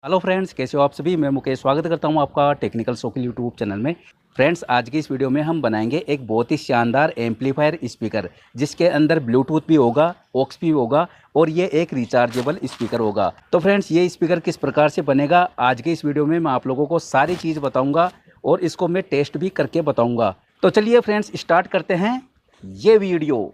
Hello friends, कैसे हो आप सभी। मैं मुकेश स्वागत करता हूं आपका टेक्निकल सर्कल यूट्यूब चैनल में। फ्रेंड्स, आज की इस वीडियो में हम बनाएंगे एक बहुत ही शानदार एम्पलीफायर स्पीकर, जिसके अंदर ब्लूटूथ भी होगा, ऑक्स भी होगा और ये एक रिचार्जेबल स्पीकर होगा। तो फ्रेंड्स, ये स्पीकर किस प्रकार से बनेगा, आज के इस वीडियो में मैं आप लोगों को सारी चीज़ बताऊँगा और इसको मैं टेस्ट भी करके बताऊँगा। तो चलिए फ्रेंड्स, स्टार्ट करते हैं ये वीडियो।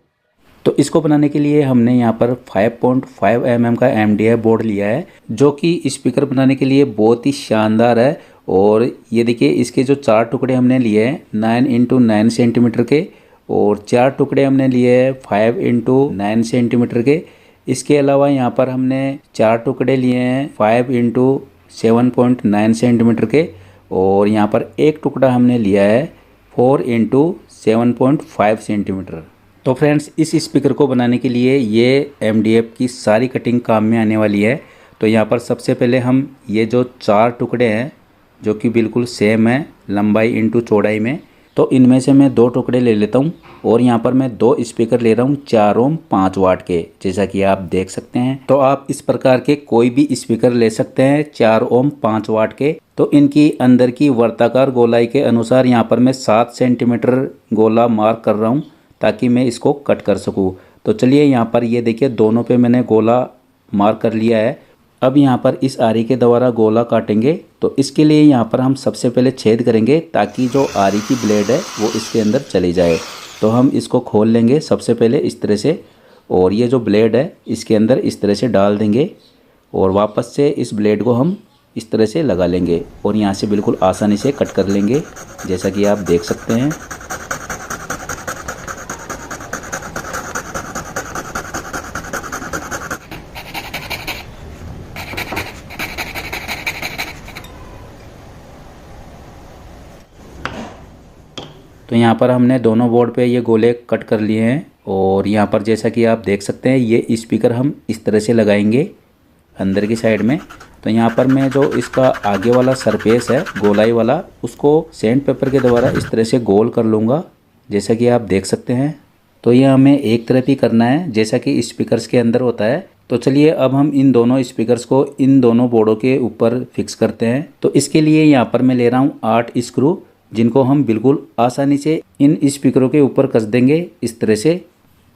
तो इसको बनाने के लिए हमने यहाँ पर 5.5 mm का MDF बोर्ड लिया है, जो कि स्पीकर बनाने के लिए बहुत ही शानदार है। और ये देखिए, इसके जो 4 टुकड़े हमने लिए हैं 9x9 सेंटीमीटर के, और 4 टुकड़े हमने लिए हैं 5x9 सेंटीमीटर के। इसके अलावा यहाँ पर हमने 4 टुकड़े लिए हैं 5x7.9 सेंटीमीटर के, और यहाँ पर एक टुकड़ा हमने लिया है 4x7.5 सेंटीमीटर। तो फ्रेंड्स, इस स्पीकर को बनाने के लिए ये MDF की सारी कटिंग काम में आने वाली है। तो यहाँ पर सबसे पहले हम ये जो 4 टुकड़े हैं, जो कि बिल्कुल सेम है लंबाई इंटू चौड़ाई में, तो इनमें से मैं 2 टुकड़े ले लेता हूँ। और यहाँ पर मैं 2 स्पीकर ले रहा हूँ 4 ओम 5 वाट के, जैसा कि आप देख सकते हैं। तो आप इस प्रकार के कोई भी स्पीकर ले सकते हैं 4 ओम 5 वाट के। तो इनकी अंदर की वर्ताकार गोलाई के अनुसार यहाँ पर मैं 7 सेंटीमीटर गोला मार्क कर रहा हूँ, ताकि मैं इसको कट कर सकूं। तो चलिए, यहाँ पर ये देखिए, दोनों पे मैंने गोला मार्क कर लिया है। अब यहाँ पर इस आरी के द्वारा गोला काटेंगे। तो इसके लिए यहाँ पर हम सबसे पहले छेद करेंगे, ताकि जो आरी की ब्लेड है वो इसके अंदर चली जाए। तो हम इसको खोल लेंगे सबसे पहले इस तरह से, और ये जो ब्लेड है इसके अंदर इस तरह से डाल देंगे, और वापस से इस ब्लेड को हम इस तरह से लगा लेंगे, और यहाँ से बिल्कुल आसानी से कट कर लेंगे, जैसा कि आप देख सकते हैं। तो यहाँ पर हमने दोनों बोर्ड पे ये गोले कट कर लिए हैं, और यहाँ पर जैसा कि आप देख सकते हैं, ये स्पीकर हम इस तरह से लगाएंगे अंदर की साइड में। तो यहाँ पर मैं जो इसका आगे वाला सरफेस है गोलाई वाला, उसको सैंड पेपर के द्वारा इस तरह से गोल कर लूँगा, जैसा कि आप देख सकते हैं। तो ये हमें एक तरफ ही करना है, जैसा कि स्पीकर्स के अंदर होता है। तो चलिए, अब हम इन दोनों स्पीकर्स को इन दोनों बोर्डों के ऊपर फिक्स करते हैं। तो इसके लिए यहाँ पर मैं ले रहा हूँ 8 स्क्रू, जिनको हम बिल्कुल आसानी से इन स्पीकरों के ऊपर कस देंगे इस तरह से।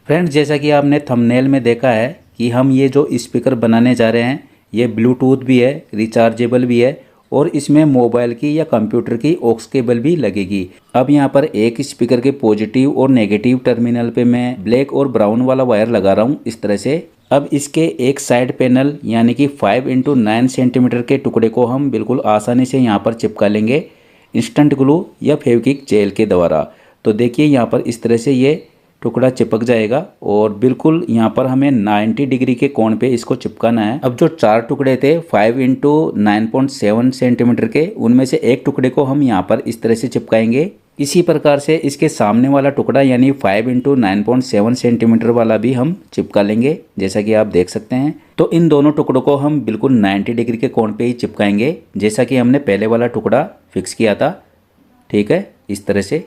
फ्रेंड्स, जैसा कि आपने थंबनेल में देखा है कि हम ये जो स्पीकर बनाने जा रहे हैं, ये ब्लूटूथ भी है, रिचार्जेबल भी है, और इसमें मोबाइल की या कंप्यूटर की ऑक्स केबल भी लगेगी। अब यहाँ पर एक स्पीकर के पॉजिटिव और नेगेटिव टर्मिनल पे मैं ब्लैक और ब्राउन वाला वायर लगा रहा हूँ इस तरह से। अब इसके एक साइड पैनल यानी कि 5x9 सेंटीमीटर के टुकड़े को हम बिल्कुल आसानी से यहाँ पर चिपका लेंगे इंस्टेंट ग्लू या फेविक्विक जेल के द्वारा। तो देखिए, यहाँ पर इस तरह से ये टुकड़ा चिपक जाएगा, और बिल्कुल यहाँ पर हमें 90 डिग्री के कोण पे इसको चिपकाना है। अब जो 4 टुकड़े थे 5x9.7 सेंटीमीटर के, उनमें से एक टुकड़े को हम यहाँ पर इस तरह से चिपकाएंगे। इसी प्रकार से इसके सामने वाला टुकड़ा यानी 5x9.7 सेंटीमीटर वाला भी हम चिपका लेंगे, जैसा कि आप देख सकते हैं। तो इन दोनों टुकड़ों को हम बिल्कुल 90 डिग्री के कोण पे ही चिपकाएंगे, जैसा कि हमने पहले वाला टुकड़ा फिक्स किया था। ठीक है, इस तरह से।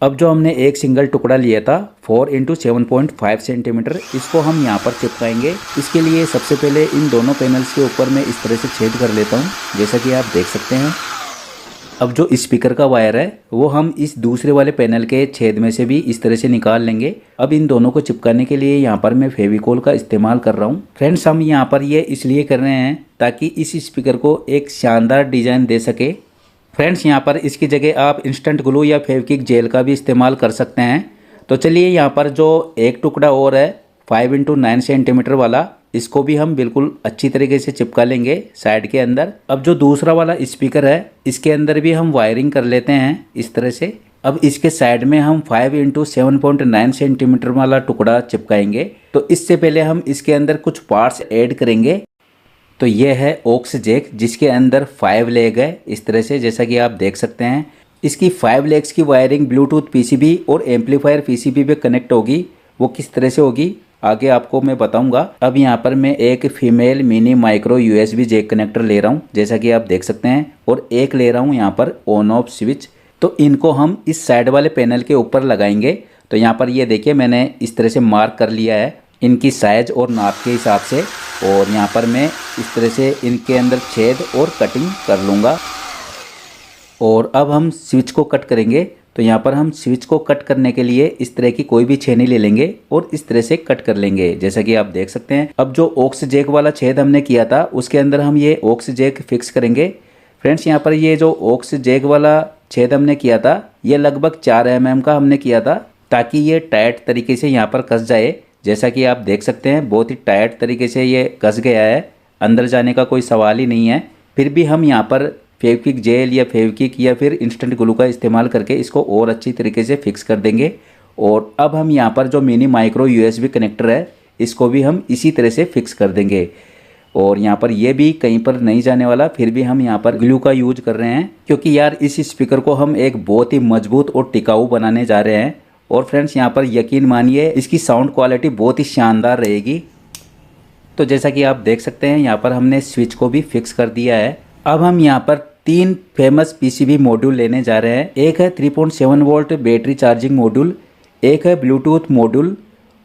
अब जो हमने एक सिंगल टुकड़ा लिया था 4x7.5 सेंटीमीटर, इसको हम यहाँ पर चिपकाएंगे। इसके लिए सबसे पहले इन दोनों पैनल्स के ऊपर मैं इस तरह से छेद कर लेता हूँ, जैसा कि आप देख सकते हैं। अब जो स्पीकर का वायर है वो हम इस दूसरे वाले पैनल के छेद में से भी इस तरह से निकाल लेंगे। अब इन दोनों को चिपकाने के लिए यहाँ पर मैं फेविकोल का इस्तेमाल कर रहा हूँ। फ्रेंड्स, हम यहाँ पर ये इसलिए कर रहे हैं ताकि इस स्पीकर को एक शानदार डिजाइन दे सके। फ्रेंड्स, यहाँ पर इसकी जगह आप इंस्टेंट ग्लू या फेविक्विक जेल का भी इस्तेमाल कर सकते हैं। तो चलिए, यहाँ पर जो एक टुकड़ा और है 5x9 सेंटीमीटर वाला, इसको भी हम बिल्कुल अच्छी तरीके से चिपका लेंगे साइड के अंदर। अब जो दूसरा वाला स्पीकर है, इसके अंदर भी हम वायरिंग कर लेते हैं इस तरह से। अब इसके साइड में हम 5x7.9 सेंटीमीटर वाला टुकड़ा चिपकाएंगे। तो इससे पहले हम इसके अंदर कुछ पार्ट्स ऐड करेंगे। तो ये है ऑक्स जैक, जिसके अंदर 5 लेग है इस तरह से, जैसा कि आप देख सकते हैं। इसकी 5 लेग्स की वायरिंग ब्लूटूथ पीसीबी और एम्पलीफायर पीसीबी पे कनेक्ट होगी। वो किस तरह से होगी आगे आपको मैं बताऊंगा। अब यहाँ पर मैं एक female mini micro USB jack connector ले रहा हूँ, जैसा कि आप देख सकते हैं, और एक ले रहा हूँ यहाँ पर ऑन ऑफ स्विच। तो इनको हम इस साइड वाले पैनल के ऊपर लगाएंगे। तो यहाँ पर ये देखिए, मैंने इस तरह से मार्क कर लिया है। इनकी साइज और नाप के हिसाब से। और यहाँ पर मैं इस तरह से इनके अंदर छेद और कटिंग कर लूँगा। और अब हम स्विच को कट करेंगे। तो यहाँ पर हम स्विच को कट करने के लिए इस तरह की कोई भी छेनी ले लेंगे और इस तरह से कट कर लेंगे, जैसा कि आप देख सकते हैं। अब जो ऑक्स जैक वाला छेद हमने किया था उसके अंदर हम ये ऑक्स जैक फिक्स करेंगे। फ्रेंड्स, यहाँ पर ये जो ऑक्स जैक वाला छेद हमने किया था ये लगभग 4 mm का हमने किया था, ताकि ये टाइट तरीके से यहाँ पर कस जाए। जैसा कि आप देख सकते हैं बहुत ही टाइट तरीके से ये कस गया है, अंदर जाने का कोई सवाल ही नहीं है। फिर भी हम यहाँ पर फेविक्विक जेल या फेविक्विक या फिर इंस्टेंट ग्लू का इस्तेमाल करके इसको और अच्छी तरीके से फिक्स कर देंगे। और अब हम यहाँ पर जो मिनी माइक्रो USB कनेक्टर है इसको भी हम इसी तरह से फिक्स कर देंगे। और यहाँ पर ये भी कहीं पर नहीं जाने वाला, फिर भी हम यहाँ पर ग्लू का यूज कर रहे हैं, क्योंकि यार इस स्पीकर को हम एक बहुत ही मजबूत और टिकाऊ बनाने जा रहे हैं। और फ्रेंड्स, यहाँ पर यकीन मानिए इसकी साउंड क्वालिटी बहुत ही शानदार रहेगी। तो जैसा कि आप देख सकते हैं यहाँ पर हमने स्विच को भी फिक्स कर दिया है। अब हम यहाँ पर 3 फेमस PCB मॉड्यूल लेने जा रहे हैं। एक है 3.7 वोल्ट बैटरी चार्जिंग मॉड्यूल, एक है ब्लूटूथ मॉड्यूल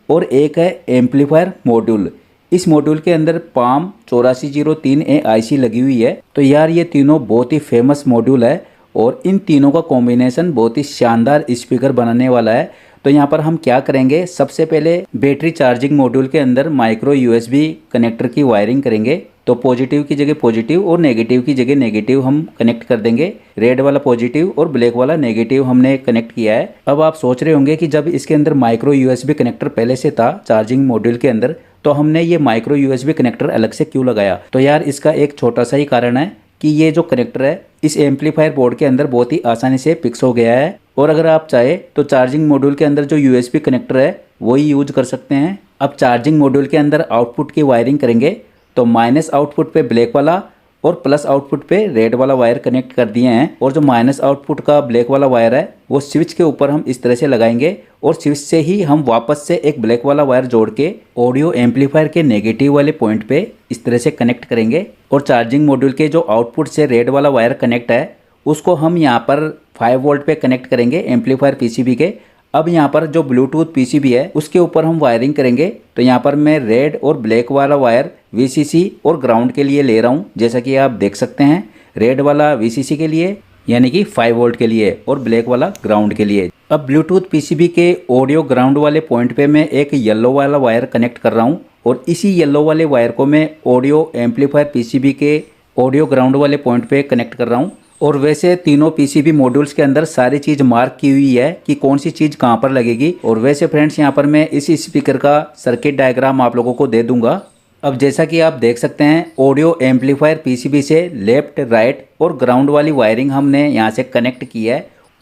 और एक है एम्पलीफायर मॉड्यूल। इस मॉड्यूल के अंदर पाम 8403A IC लगी हुई है। तो यार ये तीनों बहुत ही फेमस मॉड्यूल है और इन तीनों का कॉम्बिनेशन बहुत ही शानदार स्पीकर बनाने वाला है। तो यहाँ पर हम क्या करेंगे, सबसे पहले बैटरी चार्जिंग मॉड्यूल के अंदर माइक्रो USB कनेक्टर की वायरिंग करेंगे। तो पॉजिटिव की जगह पॉजिटिव और नेगेटिव की जगह नेगेटिव हम कनेक्ट कर देंगे। रेड वाला पॉजिटिव और ब्लैक वाला नेगेटिव हमने कनेक्ट किया है। अब आप सोच रहे होंगे कि जब इसके अंदर माइक्रो USB कनेक्टर पहले से था चार्जिंग मॉड्यूल के अंदर, तो हमने ये माइक्रो USB कनेक्टर अलग से क्यों लगाया। तो यार इसका एक छोटा सा ही कारण है कि ये जो कनेक्टर है इस एम्पलीफायर बोर्ड के अंदर बहुत ही आसानी से फिक्स हो गया है। और अगर आप चाहे तो चार्जिंग मॉड्यूल के अंदर जो USB कनेक्टर है वही यूज कर सकते हैं। अब चार्जिंग मॉड्यूल के अंदर आउटपुट की वायरिंग करेंगे। तो माइनस आउटपुट पे ब्लैक वाला और प्लस आउटपुट पे रेड वाला वायर कनेक्ट कर दिए हैं। और जो माइनस आउटपुट का ब्लैक वाला वायर है वो स्विच के ऊपर हम इस तरह से लगाएंगे और स्विच से ही हम वापस से एक ब्लैक वाला वायर जोड़ के ऑडियो एम्पलीफायर के नेगेटिव वाले पॉइंट पे इस तरह से कनेक्ट करेंगे। और चार्जिंग मॉड्यूल के जो आउटपुट से रेड वाला वायर कनेक्ट है उसको हम यहाँ पर 5 वोल्ट पे कनेक्ट करेंगे एम्पलीफायर PCB के। अब यहाँ पर जो ब्लूटूथ PCB है उसके ऊपर हम वायरिंग करेंगे। तो यहाँ पर मैं रेड और ब्लैक वाला वायर VCC और ग्राउंड के लिए ले रहा हूँ, जैसा कि आप देख सकते हैं। रेड वाला VCC के लिए यानी कि 5 वोल्ट के लिए और ब्लैक वाला ग्राउंड के लिए। अब ब्लूटूथ PCB के ऑडियो ग्राउंड वाले पॉइंट पे मैं एक येलो वाला वायर कनेक्ट कर रहा हूँ और इसी येलो वाले वायर को मैं ऑडियो एम्पलीफायर PCB के ऑडियो ग्राउंड वाले पॉइंट पे कनेक्ट कर रहा हूँ। और वैसे तीनों PCB मॉड्यूल्स के अंदर सारी चीज़ मार्क की हुई है कि कौन सी चीज़ कहाँ पर लगेगी। और वैसे फ्रेंड्स यहाँ पर मैं इस स्पीकर का सर्किट डायग्राम आप लोगों को दे दूंगा। अब जैसा कि आप देख सकते हैं ऑडियो एम्पलीफायर PCB से लेफ्ट राइट और ग्राउंड वाली वायरिंग हमने यहाँ से कनेक्ट की है।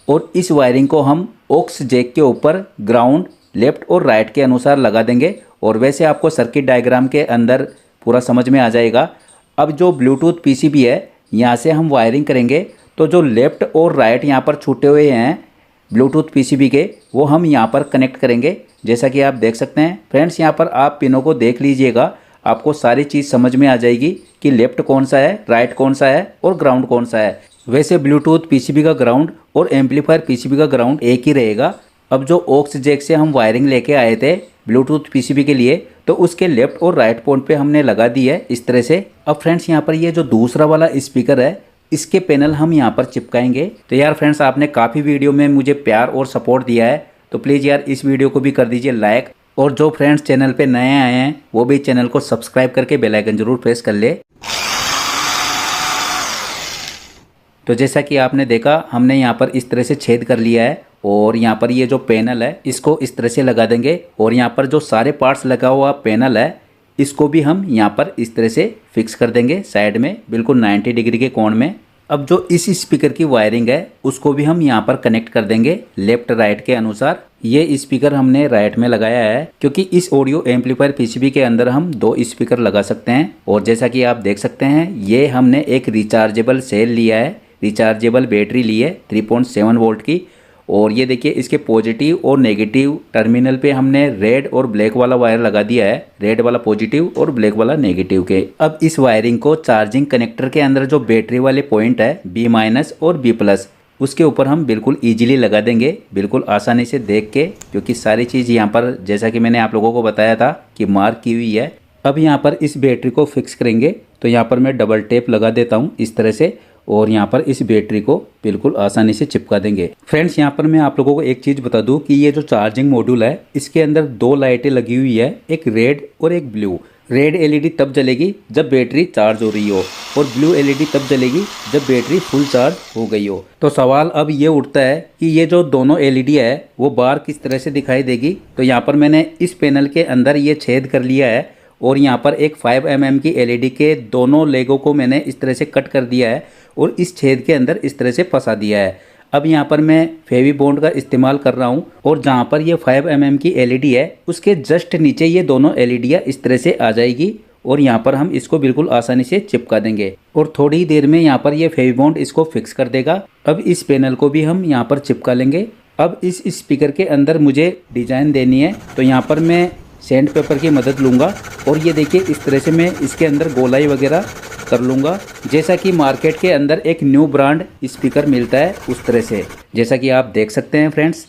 और इस वायरिंग को हम ऑक्स जैक के ऊपर ग्राउंड लेफ्ट और राइट के अनुसार लगा देंगे। और वैसे आपको सर्किट डायग्राम के अंदर पूरा समझ में आ जाएगा। अब जो ब्लूटूथ PCB है यहाँ से हम वायरिंग करेंगे। तो जो लेफ़्ट और राइट यहाँ पर छूटे हुए हैं ब्लूटूथ PCB के वो हम यहाँ पर कनेक्ट करेंगे, जैसा कि आप देख सकते हैं। फ्रेंड्स यहाँ पर आप पिनों को देख लीजिएगा, आपको सारी चीज़ समझ में आ जाएगी कि लेफ़्ट कौन सा है, राइट कौन सा है और ग्राउंड कौन सा है। वैसे ब्लूटूथ PCB का ग्राउंड और एम्पलीफायर PCB का ग्राउंड एक ही रहेगा। अब जो ऑक्स जैक से हम वायरिंग लेके आए थे ब्लूटूथ PCB के लिए, तो उसके लेफ्ट और राइट पॉइंट पे हमने लगा दी है इस तरह से। अब फ्रेंड्स यहाँ पर ये जो दूसरा वाला स्पीकर है इसके पैनल हम यहाँ पर चिपकाएंगे। तो यार फ्रेंड्स आपने काफ़ी वीडियो में मुझे प्यार और सपोर्ट दिया है, तो प्लीज़ यार इस वीडियो को भी कर दीजिए लाइक। और जो फ्रेंड्स चैनल पे नए आए हैं वो भी चैनल को सब्सक्राइब करके बेल आइकन जरूर प्रेस कर ले। तो जैसा कि आपने देखा हमने यहाँ पर इस तरह से छेद कर लिया है और यहाँ पर ये जो पैनल है इसको इस तरह से लगा देंगे। और यहाँ पर जो सारे पार्ट्स लगा हुआ पैनल है इसको भी हम यहाँ पर इस तरह से फिक्स कर देंगे साइड में बिल्कुल 90 डिग्री के कोण में। अब जो इस स्पीकर की वायरिंग है उसको भी हम यहाँ पर कनेक्ट कर देंगे लेफ्ट राइट के अनुसार। ये स्पीकर हमने राइट में लगाया है क्योंकि इस ऑडियो एम्पलीफायर PCB के अंदर हम 2 स्पीकर लगा सकते हैं। और जैसा कि आप देख सकते हैं ये हमने एक रिचार्जेबल सेल लिया है, रिचार्जेबल बैटरी ली है 3.7 वोल्ट की। और ये देखिए इसके पॉजिटिव और नेगेटिव टर्मिनल पे हमने रेड और ब्लैक वाला वायर लगा दिया है, रेड वाला पॉजिटिव और ब्लैक वाला नेगेटिव के। अब इस वायरिंग को चार्जिंग कनेक्टर के अंदर जो बैटरी वाले पॉइंट है B- और B+, उसके ऊपर हम बिल्कुल ईजिली लगा देंगे, बिल्कुल आसानी से देख के, क्योंकि सारी चीज़ यहाँ पर जैसा कि मैंने आप लोगों को बताया था कि मार्क की हुई है। अब यहाँ पर इस बैटरी को फिक्स करेंगे, तो यहाँ पर मैं डबल टेप लगा देता हूँ इस तरह से, और यहाँ पर इस बैटरी को बिल्कुल आसानी से चिपका देंगे। फ्रेंड्स, यहाँ पर मैं आप लोगों को एक चीज़ बता दूँ कि ये जो चार्जिंग मॉड्यूल है इसके अंदर दो लाइटें लगी हुई है, एक रेड और एक ब्लू। रेड एलईडी तब जलेगी जब बैटरी चार्ज हो रही हो, और ब्लू एलईडी तब जलेगी जब बैटरी फुल चार्ज हो गई हो। तो सवाल अब ये उठता है कि ये जो दोनों एलईडी है वो बाहर किस तरह से दिखाई देगी। तो यहाँ पर मैंने इस पैनल के अंदर ये छेद कर लिया है, और यहाँ पर एक 5 mm की एलईडी के दोनों लेगों को मैंने इस तरह से कट कर दिया है और इस छेद के अंदर इस तरह से फंसा दिया है। अब यहाँ पर मैं फेवी बॉन्ड का इस्तेमाल कर रहा हूँ, और जहाँ पर ये 5 mm की एलईडी है उसके जस्ट नीचे ये दोनों एलईडियाँ इस तरह से आ जाएगी, और यहाँ पर हम इसको बिल्कुल आसानी से चिपका देंगे, और थोड़ी ही देर में यहाँ पर ये फेवी बॉन्ड इसको फिक्स कर देगा। अब इस पैनल को भी हम यहाँ पर चिपका लेंगे। अब इस स्पीकर के अंदर मुझे डिजाइन देनी है, तो यहाँ पर मैं सैंड पेपर की मदद लूँगा, और ये देखिए इस तरह से मैं इसके अंदर गोलाई वगैरह कर लूँगा, जैसा कि मार्केट के अंदर एक न्यू ब्रांड स्पीकर मिलता है उस तरह से, जैसा कि आप देख सकते हैं फ्रेंड्स।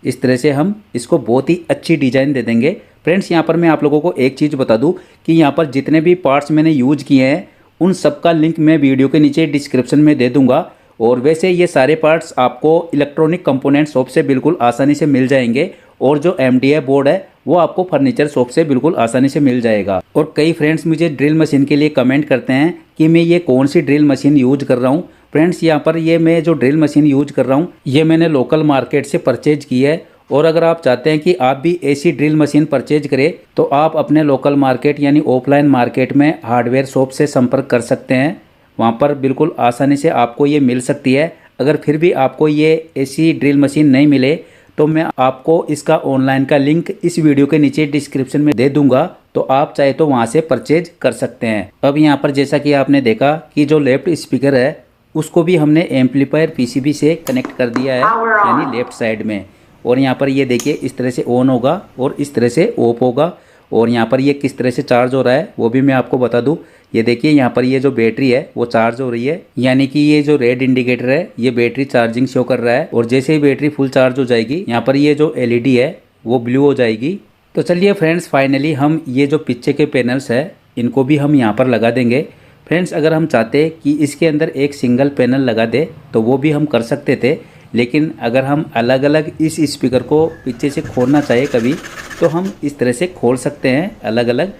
इस तरह से हम इसको बहुत ही अच्छी डिज़ाइन दे देंगे। फ्रेंड्स, यहाँ पर मैं आप लोगों को एक चीज़ बता दूँ कि यहाँ पर जितने भी पार्ट्स मैंने यूज किए हैं उन सब का लिंक मैं वीडियो के नीचे डिस्क्रिप्शन में दे दूँगा, और वैसे ये सारे पार्ट्स आपको इलेक्ट्रॉनिक कंपोनेंट शॉप से बिल्कुल आसानी से मिल जाएंगे, और जो MDF बोर्ड है वो आपको फर्नीचर शॉप से बिल्कुल आसानी से मिल जाएगा। और कई फ्रेंड्स मुझे ड्रिल मशीन के लिए कमेंट करते हैं कि मैं ये कौन सी ड्रिल मशीन यूज कर रहा हूँ। फ्रेंड्स, यहाँ पर ये मैं जो ड्रिल मशीन यूज कर रहा हूँ ये मैंने लोकल मार्केट से परचेज की है, और अगर आप चाहते हैं कि आप भी ऐसी ड्रिल मशीन परचेज करें तो आप अपने लोकल मार्केट यानी ऑफलाइन मार्केट में हार्डवेयर शॉप से संपर्क कर सकते हैं। वहाँ पर बिल्कुल आसानी से आपको ये मिल सकती है। अगर फिर भी आपको ये ऐसी ड्रिल मशीन नहीं मिले तो मैं आपको इसका ऑनलाइन का लिंक इस वीडियो के नीचे डिस्क्रिप्शन में दे दूंगा, तो आप चाहे तो वहाँ से परचेज कर सकते हैं। अब यहाँ पर जैसा कि आपने देखा कि जो लेफ्ट स्पीकर है उसको भी हमने एम्पलीफायर PCB से कनेक्ट कर दिया है, यानी लेफ्ट साइड में। और यहाँ पर ये देखिए इस तरह से ऑन होगा और इस तरह से ऑफ होगा, और यहाँ पर ये किस तरह से चार्ज हो रहा है वो भी मैं आपको बता दूं। ये देखिए यहाँ पर ये जो बैटरी है वो चार्ज हो रही है, यानी कि ये जो रेड इंडिकेटर है ये बैटरी चार्जिंग शो कर रहा है, और जैसे ही बैटरी फुल चार्ज हो जाएगी यहाँ पर ये जो LED है वो ब्लू हो जाएगी। तो चलिए फ्रेंड्स, फाइनली हम ये जो पीछे के पैनल्स है इनको भी हम यहाँ पर लगा देंगे। फ्रेंड्स, अगर हम चाहते कि इसके अंदर एक सिंगल पैनल लगा दे तो वो भी हम कर सकते थे, लेकिन अगर हम अलग अलग इस स्पीकर को पीछे से खोलना चाहे कभी तो हम इस तरह से खोल सकते हैं अलग अलग।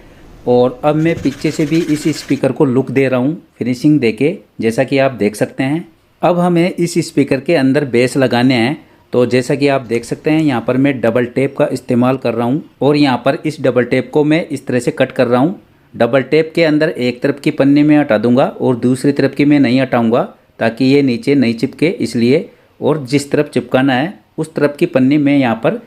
और अब मैं पीछे से भी इस स्पीकर को लुक दे रहा हूँ फिनिशिंग देके, जैसा कि आप देख सकते हैं। अब हमें इस स्पीकर के अंदर बेस लगाने हैं, तो जैसा कि आप देख सकते हैं यहाँ पर मैं डबल टेप का इस्तेमाल कर रहा हूँ, और यहाँ पर इस डबल टेप को मैं इस तरह से कट कर रहा हूँ। डबल टेप के अंदर एक तरफ की पन्नी में हटा दूंगा और दूसरी तरफ की मैं नहीं हटाऊंगा, ताकि ये नीचे नहीं चिपके इसलिए। और जिस तरफ चिपकाना है उस तरफ की पन्नी मैं यहाँ पर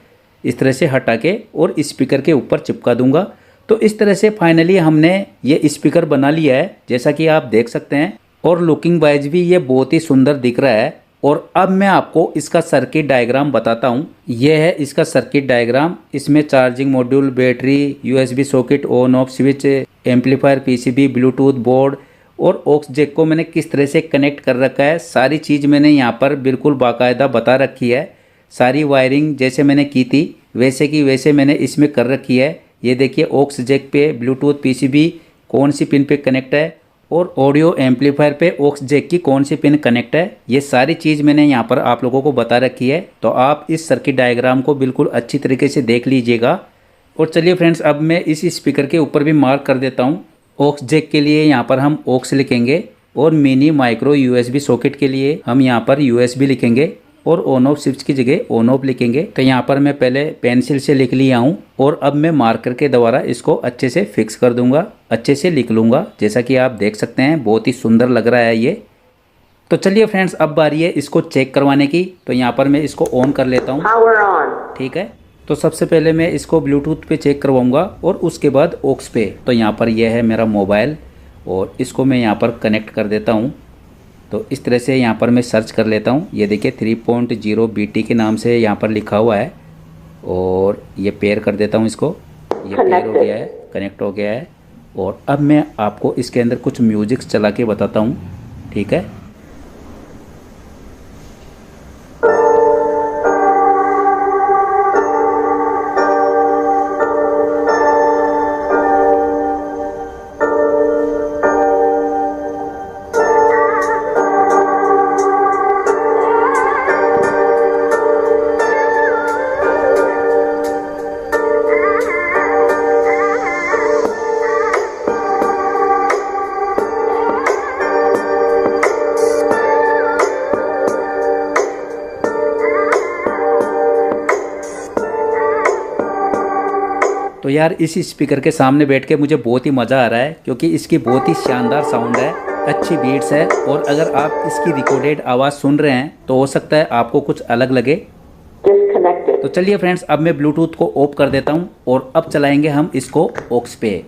इस तरह से हटा के और स्पीकर के ऊपर चिपका दूंगा। तो इस तरह से फाइनली हमने ये स्पीकर बना लिया है, जैसा कि आप देख सकते हैं, और लुकिंग वाइज भी ये बहुत ही सुंदर दिख रहा है। और अब मैं आपको इसका सर्किट डायग्राम बताता हूँ। यह है इसका सर्किट डायग्राम। इसमें charging module, battery, USB socket, on off switch, amplifier, PCB, Bluetooth board और ऑक्स जैक को मैंने किस तरह से कनेक्ट कर रखा है, सारी चीज़ मैंने यहाँ पर बिल्कुल बाकायदा बता रखी है। सारी वायरिंग जैसे मैंने की थी वैसे की वैसे मैंने इसमें कर रखी है। ये देखिए ऑक्स जैक पे ब्लूटूथ PCB कौन सी पिन पे कनेक्ट है, और ऑडियो एम्पलीफायर पे ऑक्स जैक की कौन सी पिन कनेक्ट है, ये सारी चीज़ मैंने यहाँ पर आप लोगों को बता रखी है। तो आप इस सर्किट डायग्राम को बिल्कुल अच्छी तरीके से देख लीजिएगा। और चलिए फ्रेंड्स, अब मैं इस स्पीकर के ऊपर भी मार्क कर देता हूँ। ऑक्स जैक के लिए यहाँ पर हम ऑक्स लिखेंगे, और मिनी माइक्रो USB सॉकेट के लिए हम यहाँ पर USB लिखेंगे, और ऑन ऑफ स्विच की जगह ऑन ऑफ लिखेंगे। तो यहाँ पर मैं पहले पेंसिल से लिख लिया हूँ, और अब मैं मार्कर के द्वारा इसको अच्छे से फिक्स कर दूंगा, अच्छे से लिख लूँगा। जैसा कि आप देख सकते हैं बहुत ही सुंदर लग रहा है ये। तो चलिए फ्रेंड्स, अब बारी है इसको चेक करवाने की। तो यहाँ पर मैं इसको ऑन कर लेता हूँ, ठीक है। तो सबसे पहले मैं इसको ब्लूटूथ पे चेक करवाऊँगा और उसके बाद ऑक्स पे। तो यहाँ पर यह है मेरा मोबाइल, और इसको मैं यहाँ पर कनेक्ट कर देता हूँ। तो इस तरह से यहाँ पर मैं सर्च कर लेता हूँ। ये देखिए 3.0 BT के नाम से यहाँ पर लिखा हुआ है, और ये पेयर कर देता हूँ इसको। ये पेयर हो गया है, कनेक्ट हो गया है। और अब मैं आपको इसके अंदर कुछ म्यूजिक चला के बताता हूँ, ठीक है। तो यार इस स्पीकर के सामने बैठ के मुझे बहुत ही मज़ा आ रहा है, क्योंकि इसकी बहुत ही शानदार साउंड है, अच्छी बीट्स है, और अगर आप इसकी रिकॉर्डेड आवाज़ सुन रहे हैं तो हो सकता है आपको कुछ अलग लगे। तो चलिए फ्रेंड्स, अब मैं ब्लूटूथ को ऑफ कर देता हूं और अब चलाएंगे हम इसको ऑक्स पे।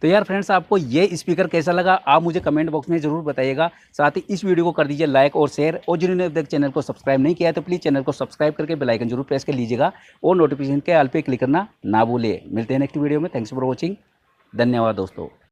तो यार फ्रेंड्स, आपको ये स्पीकर कैसा लगा आप मुझे कमेंट बॉक्स में ज़रूर बताइएगा। साथ ही इस वीडियो को कर दीजिए लाइक और शेयर, और जिन्होंने अब तक चैनल को सब्सक्राइब नहीं किया है तो प्लीज़ चैनल को सब्सक्राइब करके बेल आइकन जरूर प्रेस कर लीजिएगा, और नोटिफिकेशन के ऑल पे क्लिक करना ना भूलिए। मिलते हैं नेक्स्ट वीडियो में। Thanks for watching. धन्यवाद दोस्तों।